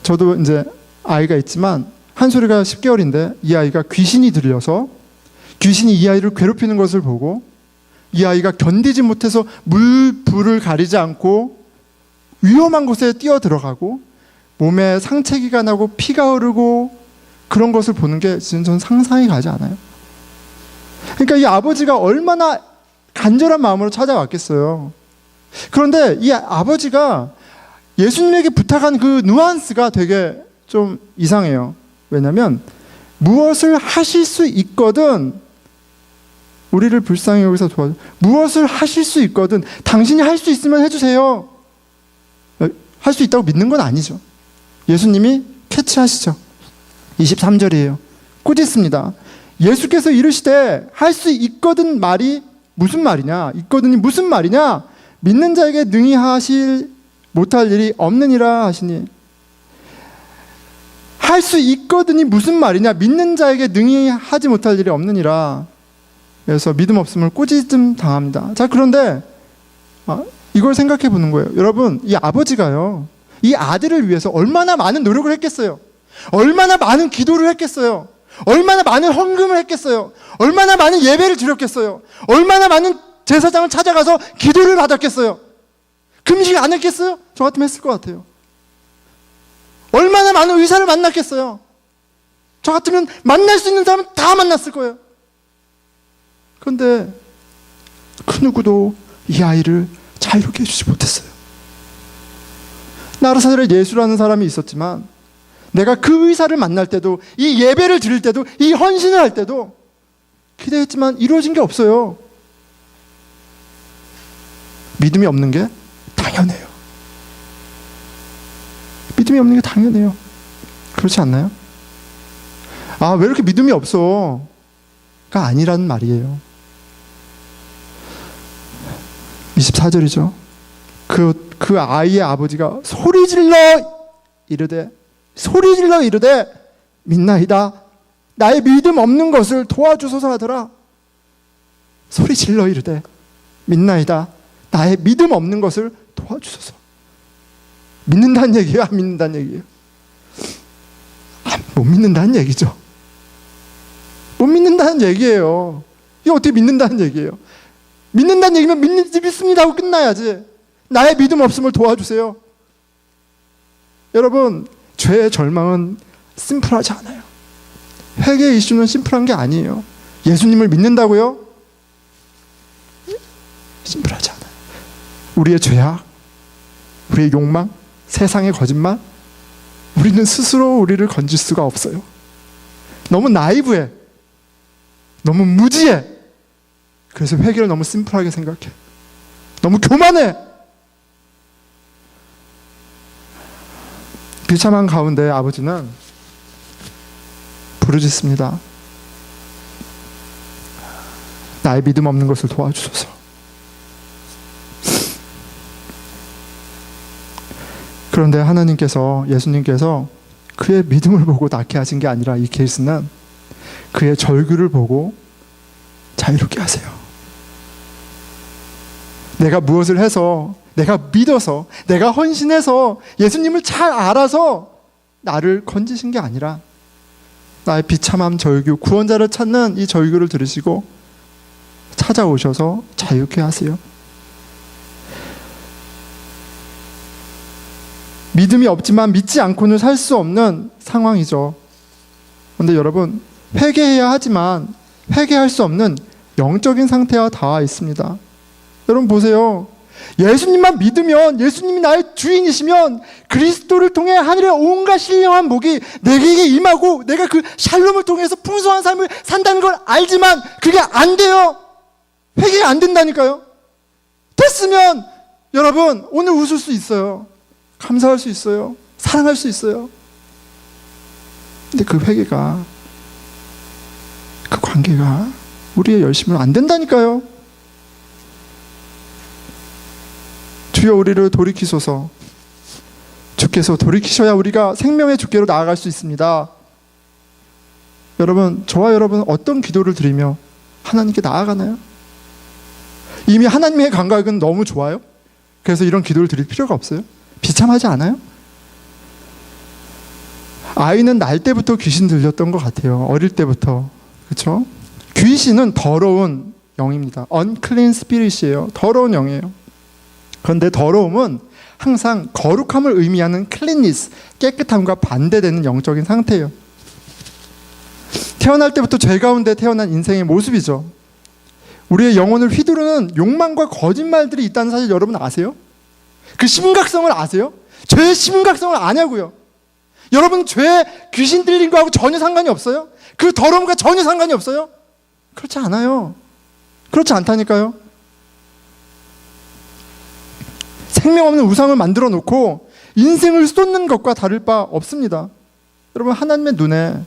저도 이제 아이가 있지만 한 소리가 10개월인데 이 아이가 귀신이 들려서 귀신이 이 아이를 괴롭히는 것을 보고 이 아이가 견디지 못해서 불을 가리지 않고 위험한 곳에 뛰어 들어가고 몸에 상체기가 나고 피가 흐르고 그런 것을 보는 게 저는 상상이 가지 않아요. 그러니까 이 아버지가 얼마나 간절한 마음으로 찾아왔겠어요. 그런데 이 아버지가 예수님에게 부탁한 그 뉘앙스가 되게 좀 이상해요. 왜냐하면 무엇을 하실 수 있거든 우리를 불쌍히 여기서 도와줘. 무엇을 하실 수 있거든 당신이 할 수 있으면 해주세요. 할 수 있다고 믿는 건 아니죠. 예수님이 캐치하시죠. 23절이에요. 꾸짖습니다. 예수께서 이르시되 할 수 있거든 말이 무슨 말이냐? 있거든이 무슨 말이냐? 믿는 자에게 능히 하실 못할 일이 없느니라 하시니. 할 수 있거든이 무슨 말이냐? 믿는 자에게 능히 하지 못할 일이 없느니라. 그래서 믿음 없음을 꾸짖음 당합니다. 자, 그런데 이걸 생각해 보는 거예요. 여러분, 이 아버지가요, 이 아들을 위해서 얼마나 많은 노력을 했겠어요? 얼마나 많은 기도를 했겠어요? 얼마나 많은 헌금을 했겠어요? 얼마나 많은 예배를 드렸겠어요? 얼마나 많은 제사장을 찾아가서 기도를 받았겠어요? 금식 안 했겠어요? 저 같으면 했을 것 같아요. 얼마나 많은 의사를 만났겠어요? 저 같으면 만날 수 있는 사람은 다 만났을 거예요. 그런데 그 누구도 이 아이를 자유롭게 해주지 못했어요. 나사렛 예수라는 사람이 있었지만 내가 그 의사를 만날 때도, 이 예배를 드릴 때도, 이 헌신을 할 때도 기대했지만 이루어진 게 없어요. 믿음이 없는 게 당연해요. 믿음이 없는 게 당연해요. 그렇지 않나요? 왜 이렇게 믿음이 없어? 가 아니라는 말이에요. 24절이죠. 그 아이의 아버지가 소리질러 이르되 믿나이다. 나의 믿음 없는 것을 도와주소서 하더라. 소리질러 이르되 믿나이다. 나의 믿음 없는 것을 도와주소서. 믿는다는 얘기예요? 안 믿는다는 얘기예요? 못 믿는다는 얘기죠. 못 믿는다는 얘기예요. 이게 어떻게 믿는다는 얘기예요? 믿는다는 얘기면 믿습니다 하고 끝나야지. 나의 믿음 없음을 도와주세요. 여러분, 죄의 절망은 심플하지 않아요. 회개의 이슈는 심플한 게 아니에요. 예수님을 믿는다고요? 심플하지 않아요. 우리의 죄악, 우리의 욕망, 세상의 거짓말, 우리는 스스로 우리를 건질 수가 없어요. 너무 나이브해. 너무 무지해. 그래서 회개를 너무 심플하게 생각해. 너무 교만해. 비참한 가운데 아버지는 부르짖습니다. 나의 믿음 없는 것을 도와주소서. 그런데 하나님께서, 예수님께서 그의 믿음을 보고 낫게 하신 게 아니라 이 케이스는 그의 절규를 보고 자유롭게 하세요. 내가 무엇을 해서, 내가 믿어서, 내가 헌신해서 예수님을 잘 알아서 나를 건지신 게 아니라 나의 비참함 절규, 구원자를 찾는 이 절규를 들으시고 찾아오셔서 자유케 하세요. 믿음이 없지만 믿지 않고는 살 수 없는 상황이죠. 그런데 여러분, 회개해야 하지만 회개할 수 없는 영적인 상태와 닿아 있습니다. 여러분 보세요. 예수님만 믿으면, 예수님이 나의 주인이시면 그리스도를 통해 하늘의 온갖 신령한 복이 내게 임하고 내가 그 샬롬을 통해서 풍성한 삶을 산다는 걸 알지만 그게 안 돼요. 회개가 안 된다니까요. 됐으면 여러분 오늘 웃을 수 있어요. 감사할 수 있어요. 사랑할 수 있어요. 근데 그 회개가, 그 관계가 우리의 열심으로 안 된다니까요. 주여 우리를 돌이키소서. 주께서 돌이키셔야 우리가 생명의 주께로 나아갈 수 있습니다. 여러분, 저와 여러분은 어떤 기도를 드리며 하나님께 나아가나요? 이미 하나님의 감각은 너무 좋아요. 그래서 이런 기도를 드릴 필요가 없어요. 비참하지 않아요? 아이는 날 때부터 귀신 들렸던 것 같아요. 어릴 때부터. 그렇죠? 귀신은 더러운 영입니다. unclean spirit이에요. 더러운 영이에요. 그런데 더러움은 항상 거룩함을 의미하는 cleanness, 깨끗함과 반대되는 영적인 상태예요. 태어날 때부터 죄 가운데 태어난 인생의 모습이죠. 우리의 영혼을 휘두르는 욕망과 거짓말들이 있다는 사실 여러분 아세요? 그 심각성을 아세요? 죄의 심각성을 아냐고요. 여러분, 죄 귀신 들린 거하고 전혀 상관이 없어요? 그 더러움과 전혀 상관이 없어요? 그렇지 않아요. 그렇지 않다니까요. 생명 없는 우상을 만들어 놓고 인생을 쏟는 것과 다를 바 없습니다. 여러분, 하나님의 눈에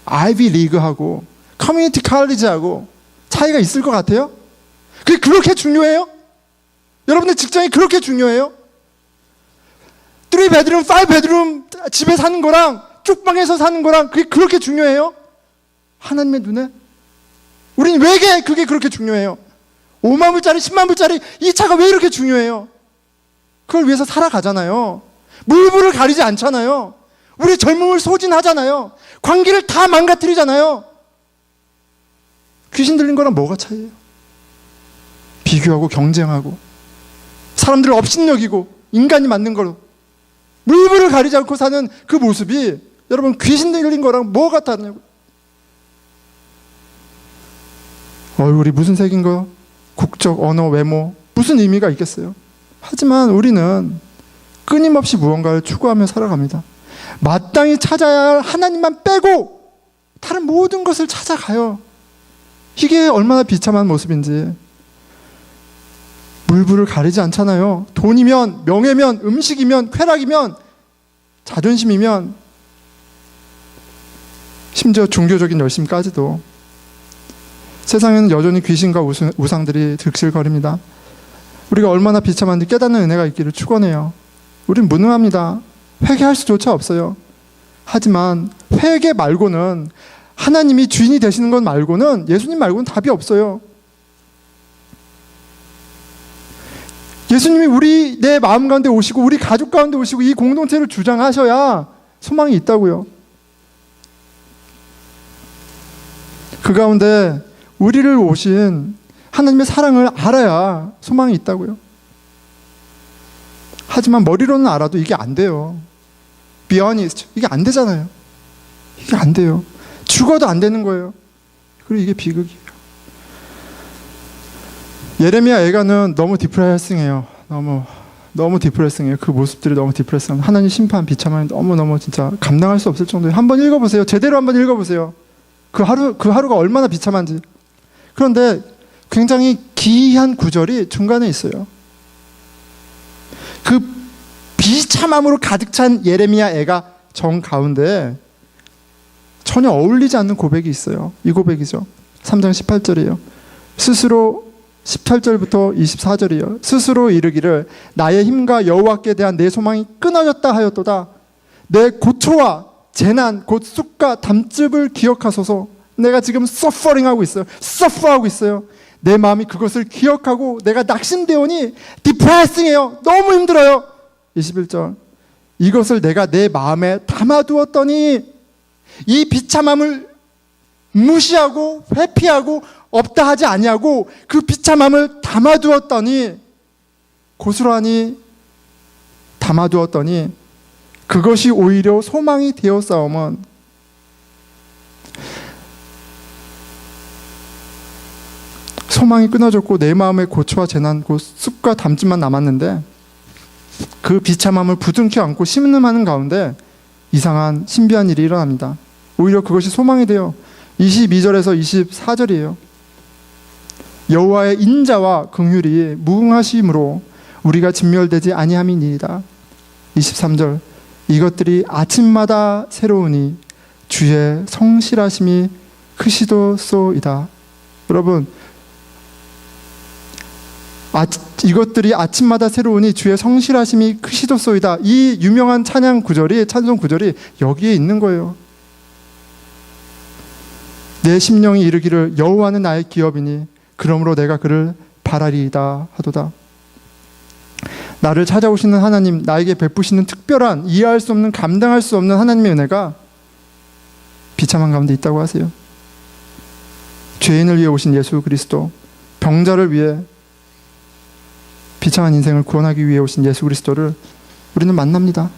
아이비 리그하고 커뮤니티 칼리지하고 차이가 있을 것 같아요? 그게 그렇게 중요해요? 여러분의 직장이 그렇게 중요해요? 3베드룸, 5베드룸 집에 사는 거랑 쪽방에서 사는 거랑 그게 그렇게 중요해요? 하나님의 눈에? 우린 왜 그게 그렇게 중요해요? 5만 불짜리, 10만 불짜리 이 차가 왜 이렇게 중요해요? 그걸 위해서 살아가잖아요. 물불을 가리지 않잖아요. 우리 젊음을 소진하잖아요. 관계를 다 망가뜨리잖아요. 귀신 들린 거랑 뭐가 차이예요? 비교하고 경쟁하고 사람들을 업신여기고 인간이 만든 거로 물불을 가리지 않고 사는 그 모습이 여러분 귀신 들린 거랑 뭐가 다르냐고. 얼굴이 무슨 색인 거, 국적, 언어, 외모 무슨 의미가 있겠어요? 하지만 우리는 끊임없이 무언가를 추구하며 살아갑니다. 마땅히 찾아야 할 하나님만 빼고 다른 모든 것을 찾아가요. 이게 얼마나 비참한 모습인지. 물불을 가리지 않잖아요. 돈이면, 명예면, 음식이면, 쾌락이면, 자존심이면, 심지어 종교적인 열심까지도. 세상에는 여전히 귀신과 우상들이 득실거립니다. 우리가 얼마나 비참한지 깨닫는 은혜가 있기를 축원해요. 우린 무능합니다. 회개할 수조차 없어요. 하지만 회개 말고는, 하나님이 주인이 되시는 것 말고는, 예수님 말고는 답이 없어요. 예수님이 내 마음 가운데 오시고 우리 가족 가운데 오시고 이 공동체를 주장하셔야 소망이 있다고요. 그 가운데 우리를 오신 하나님의 사랑을 알아야 소망이 있다고요. 하지만 머리로는 알아도 이게 안 돼요. Be honest. 이게 안 되잖아요. 이게 안 돼요. 죽어도 안 되는 거예요. 그리고 이게 비극이에요. 예레미야 애가는 너무 디프레싱해요. 너무 디프레싱해요. 그 모습들이 너무 디프레싱해요. 하나님 심판 비참함이 너무너무 진짜 감당할 수 없을 정도예요. 한번 읽어보세요. 제대로 한번 읽어보세요. 그 하루가 얼마나 비참한지. 그런데 굉장히 기이한 구절이 중간에 있어요. 그 비참함으로 가득 찬 예레미야 애가 정 가운데 전혀 어울리지 않는 고백이 있어요. 이 고백이죠. 3장 18절이에요. 스스로 18절부터 24절이에요. 스스로 이르기를 나의 힘과 여호와께 대한 내 소망이 끊어졌다 하였도다. 내 고초와 재난 곧 쑥과 담즙을 기억하소서. 내가 지금 서퍼링하고 있어요. 서퍼하고 있어요. 내 마음이 그것을 기억하고 내가 낙심되오니 디프레싱해요. 너무 힘들어요. 21절 이것을 내가 내 마음에 담아두었더니 이 비참함을 무시하고 회피하고 없다 하지 아니하고 그 비참함을 담아두었더니 고스란히 담아두었더니 그것이 오히려 소망이 되었사오면 소망이 끊어졌고 내 마음의 고초와 재난 곧 쑥과 담즙만 남았는데 그 비참함을 부둥켜 안고 신음하는 가운데 이상한 신비한 일이 일어납니다. 오히려 그것이 소망이 되어 22절에서 24절이에요. 여호와의 인자와 긍휼이 무궁하심으로 우리가 진멸되지 아니함이니이다. 23절 이것들이 아침마다 새로우니 주의 성실하심이 크시도소이다. 여러분 이것들이 아침마다 새로우니 주의 성실하심이 크시도소이다. 이 유명한 찬양 구절이 찬송 구절이 여기에 있는 거예요. 내 심령이 이르기를 여호와는 나의 기업이니 그러므로 내가 그를 바라리이다 하도다. 나를 찾아오시는 하나님, 나에게 베푸시는 특별한 이해할 수 없는 감당할 수 없는 하나님의 은혜가 비참한 가운데 있다고 하세요. 죄인을 위해 오신 예수 그리스도, 병자를 위해 비참한 인생을 구원하기 위해 오신 예수 그리스도를 우리는 만납니다.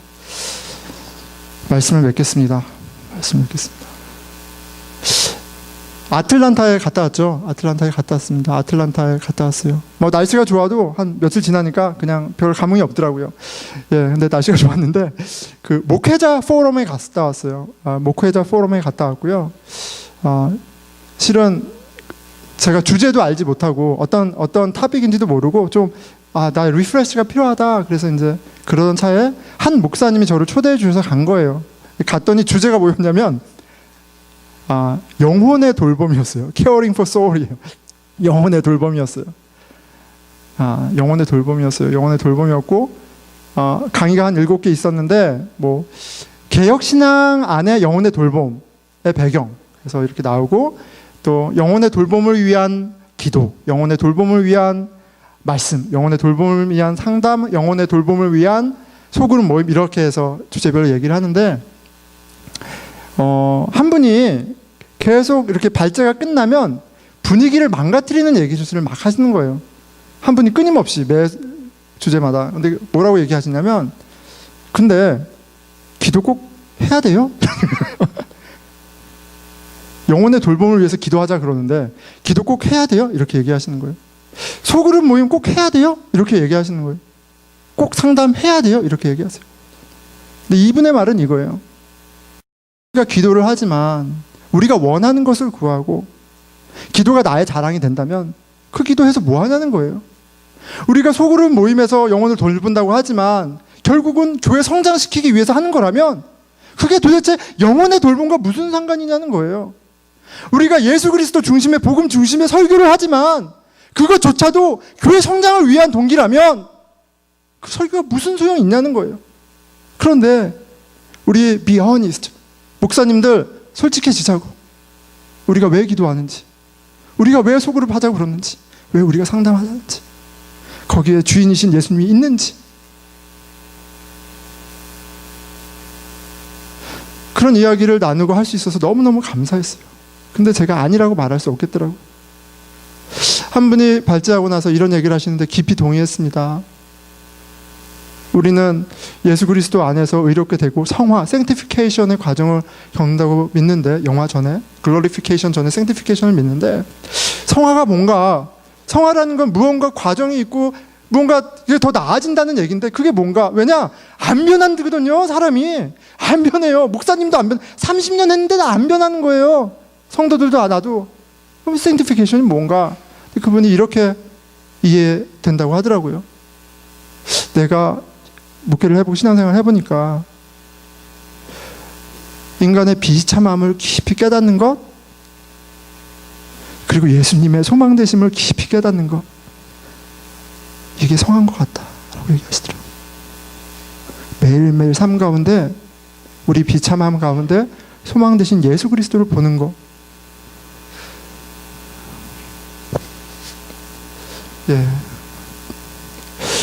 말씀을 맺겠습니다. 아틀란타에 갔다 왔죠. 아틀란타에 갔다 왔습니다. 아틀란타에 갔다 왔어요. 뭐 날씨가 좋아도 한 며칠 지나니까 그냥 별 감흥이 없더라고요. 예, 근데 날씨가 좋았는데 그 목회자 포럼에 갔다 왔어요. 목회자 포럼에 갔다 왔고요. 실은 제가 주제도 알지 못하고 어떤 토픽인지도 모르고 좀 나 리프레시가 필요하다. 그래서 이제 그러던 차에 한 목사님이 저를 초대해 주셔서 간 거예요. 갔더니 주제가 뭐였냐면 영혼의 돌봄이었어요. Caring for Soul이에요. 영혼의 돌봄이었어요. 영혼의 돌봄이었어요. 영혼의 돌봄이었고 강의가 한 7개 있었는데 뭐 개혁신앙 안에 영혼의 돌봄의 배경 그래서 이렇게 나오고 또 영혼의 돌봄을 위한 기도, 영혼의 돌봄을 위한 말씀, 영혼의 돌봄을 위한 상담, 영혼의 돌봄을 위한 소그룹 모임 이렇게 해서 주제별로 얘기를 하는데 한 분이 계속 이렇게 발제가 끝나면 분위기를 망가뜨리는 얘기 주스를 막 하시는 거예요. 한 분이 끊임없이 매 주제마다. 근데 뭐라고 얘기하시냐면 근데 기도 꼭 해야 돼요? 영혼의 돌봄을 위해서 기도하자 그러는데 기도 꼭 해야 돼요? 이렇게 얘기하시는 거예요. 소그룹 모임 꼭 해야 돼요? 이렇게 얘기하시는 거예요. 꼭 상담해야 돼요? 이렇게 얘기하세요. 근데 이분의 말은 이거예요. 우리가 기도를 하지만 우리가 원하는 것을 구하고 기도가 나의 자랑이 된다면 그 기도해서 뭐 하냐는 거예요. 우리가 소그룹 모임에서 영혼을 돌본다고 하지만 결국은 교회 성장시키기 위해서 하는 거라면 그게 도대체 영혼의 돌봄과 무슨 상관이냐는 거예요. 우리가 예수 그리스도 중심의 복음 중심의 설교를 하지만 그것조차도 교회 성장을 위한 동기라면 그 설교가 무슨 소용이 있냐는 거예요. 그런데 우리 be honest 목사님들 솔직해지자고. 우리가 왜 기도하는지, 우리가 왜 소그룹 하자고 그러는지, 왜 우리가 상담하는지, 거기에 주인이신 예수님이 있는지. 그런 이야기를 나누고 할 수 있어서 너무너무 감사했어요. 근데 제가 아니라고 말할 수 없겠더라고요. 한 분이 발제하고 나서 이런 얘기를 하시는데 깊이 동의했습니다. 우리는 예수 그리스도 안에서 의롭게 되고 성화, sanctification의 과정을 겪는다고 믿는데, 영화 전에, glorification 전에 sanctification을 믿는데, 성화가 뭔가, 성화라는 건 무언가 과정이 있고 무언가 더 나아진다는 얘기인데, 그게 뭔가, 왜냐? 안 변한거든요, 사람이. 안 변해요. 목사님도 안 변, 30년 했는데 안 변하는 거예요. 성도들도 나도. 그럼 sanctification이 뭔가? 그분이 이렇게 이해된다고 하더라고요. 내가 목회를 해보고 신앙생활을 해보니까 인간의 비참함을 깊이 깨닫는 것, 그리고 예수님의 소망되심을 깊이 깨닫는 것, 이게 성한 것 같다라고 얘기하시더라고요. 매일매일 삶 가운데 우리 비참함 가운데 소망되신 예수 그리스도를 보는 것. 예.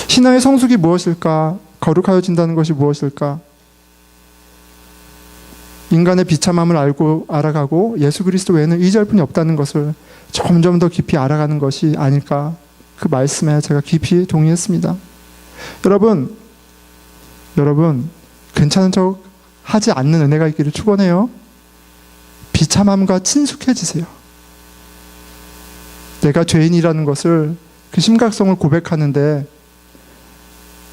신앙의 성숙이 무엇일까? 거룩하여진다는 것이 무엇일까? 인간의 비참함을 알아가고 예수 그리스도 외에는 의지할 분이 없다는 것을 점점 더 깊이 알아가는 것이 아닐까? 그 말씀에 제가 깊이 동의했습니다. 여러분, 괜찮은 척 하지 않는 은혜가 있기를 축원해요. 비참함과 친숙해지세요. 내가 죄인이라는 것을, 그 심각성을 고백하는데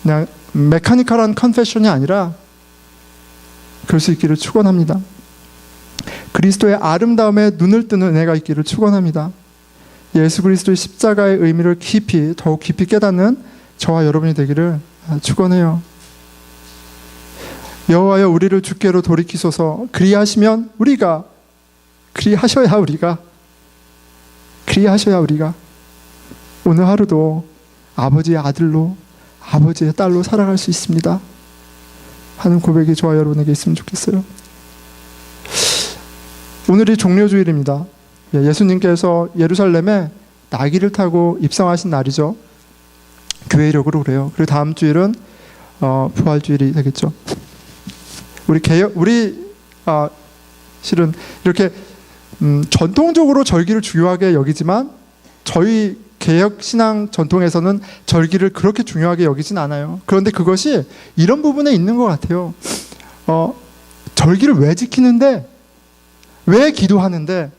그냥 메카니컬한 컨페션이 아니라 그럴 수 있기를 축원합니다. 그리스도의 아름다움에 눈을 뜨는 은혜가 있기를 축원합니다. 예수 그리스도의 십자가의 의미를 더욱 깊이 깨닫는 저와 여러분이 되기를 축원해요. 여호와여 우리를 주께로 돌이키소서. 그리하셔야 우리가 오늘 하루도 아버지의 아들로, 아버지의 딸로 살아갈 수 있습니다 하는 고백이 저와 여러분에게 있으면 좋겠어요. 오늘이 종려주일입니다. 예수님께서 예루살렘에 나귀를 타고 입성하신 날이죠. 교회 이력으로 그래요. 그리고 다음 주일은 부활주일이 되겠죠. 실은 이렇게 전통적으로 절기를 중요하게 여기지만 저희 개혁 신앙 전통에서는 절기를 그렇게 중요하게 여기진 않아요. 그런데 그것이 이런 부분에 있는 것 같아요. 절기를 왜 지키는데, 왜 기도하는데,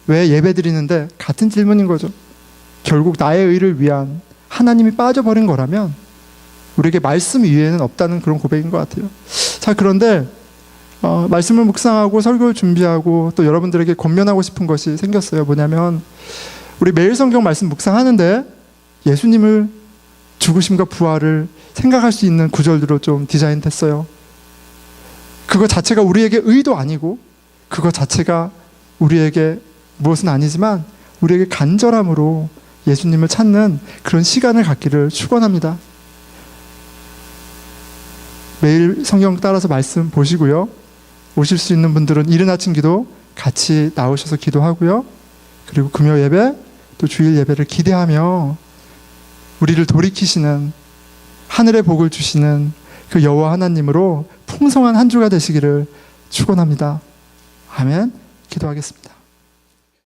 왜 예배드리는데, 같은 질문인 거죠. 결국 나의 의를 위한 하나님이 빠져버린 거라면 우리에게 말씀 위에는 없다는 그런 고백인 것 같아요. 자, 그런데 말씀을 묵상하고 설교를 준비하고 또 여러분들에게 권면하고 싶은 것이 생겼어요. 뭐냐면, 우리 매일 성경 말씀 묵상하는데 예수님을 죽으심과 부활을 생각할 수 있는 구절들로 좀 디자인됐어요. 그거 자체가 우리에게 의도 아니고, 그거 자체가 우리에게 무엇은 아니지만 우리에게 간절함으로 예수님을 찾는 그런 시간을 갖기를 축원합니다. 매일 성경 따라서 말씀 보시고요. 오실 수 있는 분들은 이른 아침 기도 같이 나오셔서 기도하고요. 그리고 금요 예배, 또 주일 예배를 기대하며 우리를 돌이키시는, 하늘의 복을 주시는 그 여호와 하나님으로 풍성한 한 주가 되시기를 축원합니다. 아멘. 기도하겠습니다.